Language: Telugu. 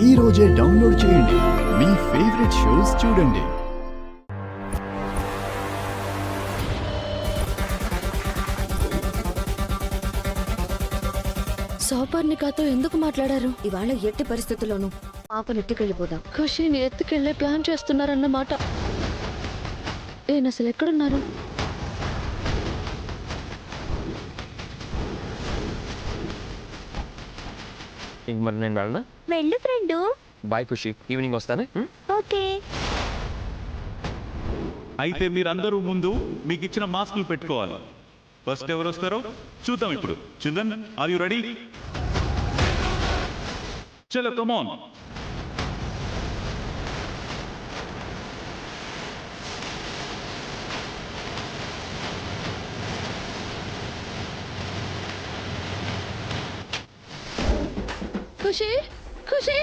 ఈ రోజే డౌన్లోడ్ చేయండి. మీ ఫేవరెట్ షోస్ చూడండి. సౌపర్ణికతో ఎందుకు మాట్లాడారు? ఇవాళ ఎట్టి పరిస్థితుల్లోనూ పాపను ఎత్తుకెళ్ళిపోదాం. ఖుషిని ఎత్తుకెళ్లే ప్లాన్ చేస్తున్నారన్నమాట. ఈయన అసలు ఎక్కడున్నారు? ఇంక మరి నేను వెళ్ళనా? వెళ్ళు ఫ్రెండు. బాయ్ ఖుషి, ఈవినింగ్ వస్తాను. ఓకే. అయితే మీరందరూ ముందు మీకు ఇచ్చిన మాస్కులు పెట్టుకోవాలి. ఫస్ట్ ఎవరు వస్తారో చూద్దాం ఇప్పుడు. Chindan, are you ready? చలో కమ్ ఆన్. ఖుషి, ఖుషి,